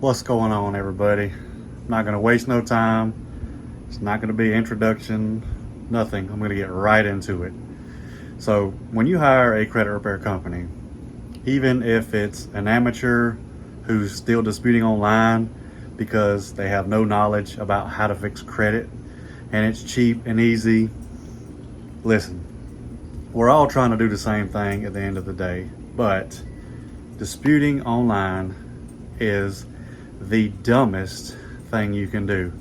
What's going on, everybody? Not going to waste no time. It's not going to be introduction, nothing. I'm going to get right into it. So, when you hire a credit repair company, even if it's an amateur who's still disputing online because they have no knowledge about how to fix credit and it's cheap and easy, listen, we're all trying to do the same thing at the end of the day, but disputing online is the dumbest thing you can do.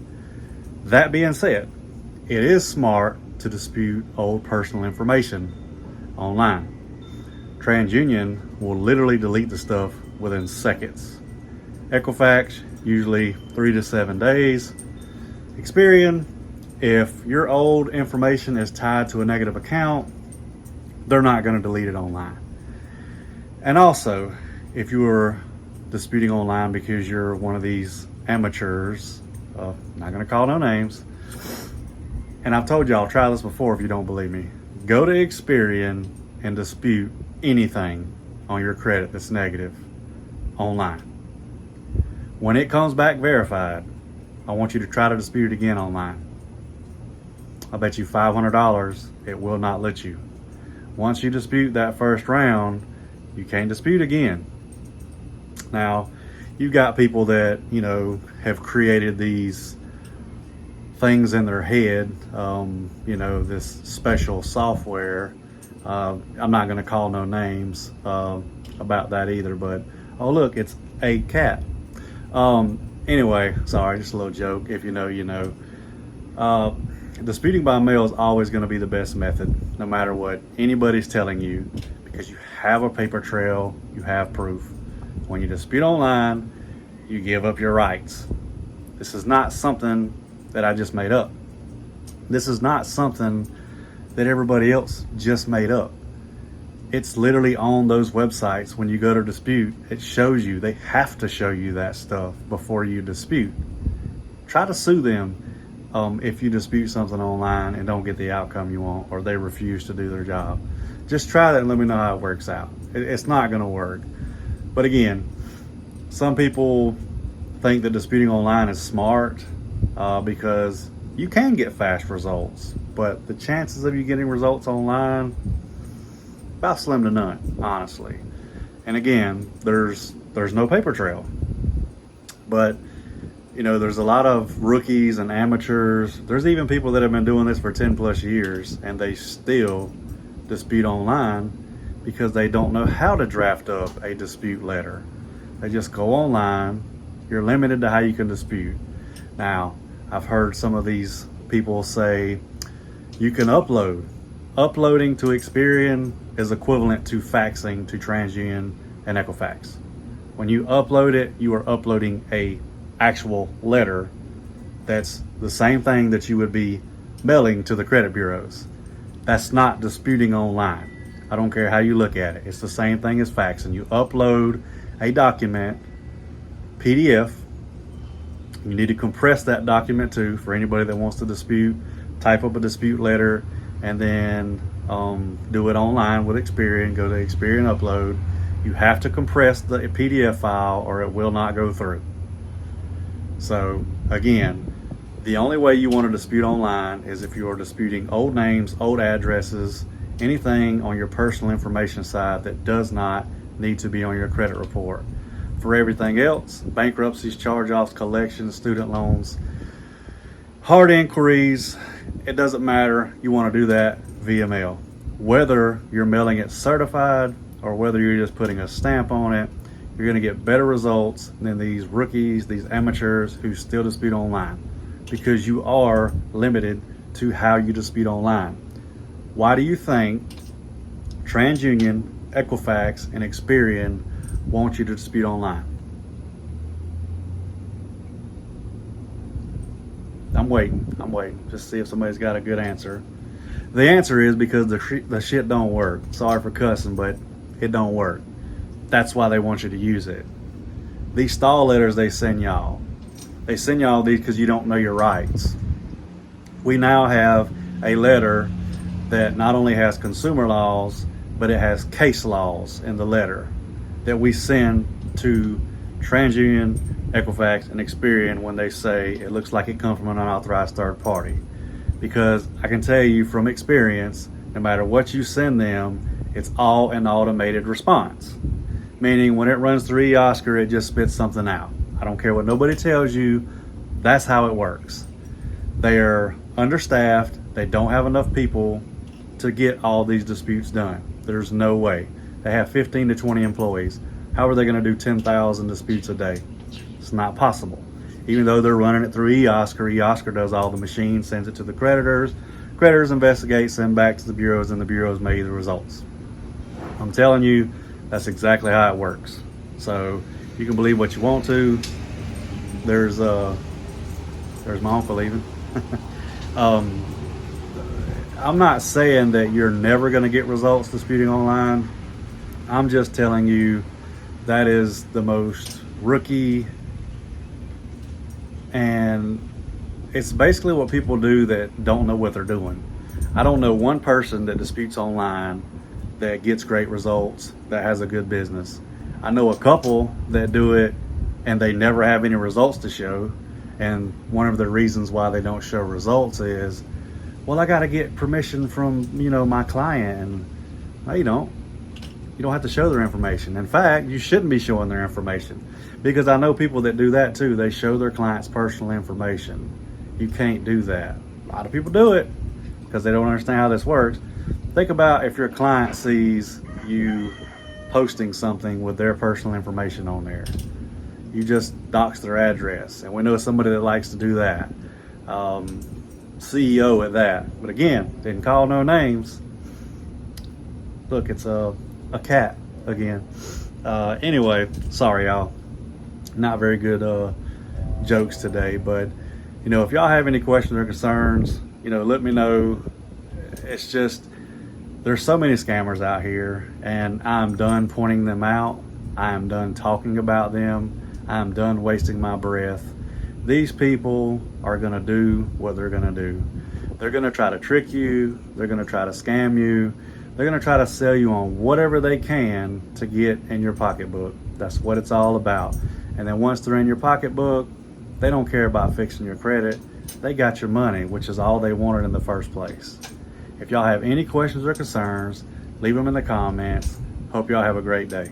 That being said, it is smart to dispute old personal information online. TransUnion will literally delete the stuff within seconds. Equifax, usually 3 to 7 days. Experian, if your old information is tied to a negative account, they're not going to delete it online. And also, if you are disputing online because you're one of these amateurs, not going to call no names, and I've told y'all, try this before if you don't believe me. Go to Experian and dispute anything on your credit that's negative online. When it comes back verified, I want you to try to dispute it again online. I bet you $500 it will not let you. Once you dispute that first round, you can't dispute again. Now, you've got people that, have created these things in their head, this special software. I'm not going to call no names about that either, but, oh, look, it's a cat. Anyway, sorry, just a little joke. If you know, you know. Disputing by mail is always going to be the best method, no matter what anybody's telling you, because you have a paper trail, you have proof. When you dispute online, you give up your rights. This is not something that I just made up. This is not something that everybody else just made up. It's literally on those websites. When you go to dispute, it shows you, they have to show you that stuff before you dispute. Try to sue them if you dispute something online and don't get the outcome you want, or they refuse to do their job. Just try that and let me know how it works out. It's not going to work. But again, some people think that disputing online is smart because you can get fast results, but the chances of you getting results online, about slim to none, honestly. And again, there's no paper trail. But there's a lot of rookies and amateurs. There's even people that have been doing this for 10 plus years and they still dispute online because they don't know how to draft up a dispute letter. They just go online. You're limited to how you can dispute. Now, I've heard some of these people say you can upload. Uploading to Experian is equivalent to faxing to TransUnion and Equifax. When you upload it, you are uploading a actual letter that's the same thing that you would be mailing to the credit bureaus. That's not disputing online. I don't care how you look at it. It's the same thing as faxing. You upload a document, PDF. You need to compress that document too for anybody that wants to dispute. Type up a dispute letter and then do it online with Experian. Go to Experian Upload. You have to compress the PDF file or it will not go through. So again, the only way you want to dispute online is if you are disputing old names, old addresses, anything on your personal information side that does not need to be on your credit report. For everything else, bankruptcies, charge-offs, collections, student loans, hard inquiries, it doesn't matter. You want to do that via mail. Whether you're mailing it certified or whether you're just putting a stamp on it, you're going to get better results than these rookies, these amateurs who still dispute online, because you are limited to how you dispute online. Why do you think TransUnion, Equifax, and Experian want you to dispute online? I'm waiting just to see if somebody's got a good answer. The answer is because the shit don't work. Sorry for cussing, but it don't work. That's why they want you to use it. These stall letters they send y'all these because you don't know your rights. We now have a letter that not only has consumer laws, but it has case laws in the letter that we send to TransUnion, Equifax, and Experian when they say it looks like it comes from an unauthorized third party. Because I can tell you from experience, no matter what you send them, it's all an automated response. Meaning when it runs through eOscar, it just spits something out. I don't care what nobody tells you, that's how it works. They are understaffed, they don't have enough people to get all these disputes done. There's no way. They have 15 to 20 employees. How are they going to do 10,000 disputes a day? It's not possible. Even though they're running it through eOscar, eOscar does all the machines, sends it to the creditors. Creditors investigate, send back to the bureaus, and the bureaus make the results. I'm telling you, that's exactly how it works. So you can believe what you want to. There's my uncle even. I'm not saying that you're never going to get results disputing online. I'm just telling you that is the most rookie, and it's basically what people do that don't know what they're doing. I don't know one person that disputes online that gets great results, that has a good business. I know a couple that do it and they never have any results to show. And one of the reasons why they don't show results is, well, I got to get permission from, my client. And no, you don't. You don't have to show their information. In fact, you shouldn't be showing their information, because I know people that do that too. They show their clients' personal information. You can't do that. A lot of people do it because they don't understand how this works. Think about if your client sees you posting something with their personal information on there. You just dox their address, and we know somebody that likes to do that. CEO at that. But again, didn't call no names. Look, it's a cat again. Anyway, sorry y'all. Not very good jokes today, but if y'all have any questions or concerns, let me know. It's just, there's so many scammers out here, and I'm done pointing them out. I am done talking about them. I'm done wasting my breath. These people are going to do what they're going to do. They're going to try to trick you. They're going to try to scam you. They're going to try to sell you on whatever they can to get in your pocketbook. That's what it's all about. And then once they're in your pocketbook, they don't care about fixing your credit. They got your money, which is all they wanted in the first place. If y'all have any questions or concerns, leave them in the comments. Hope y'all have a great day.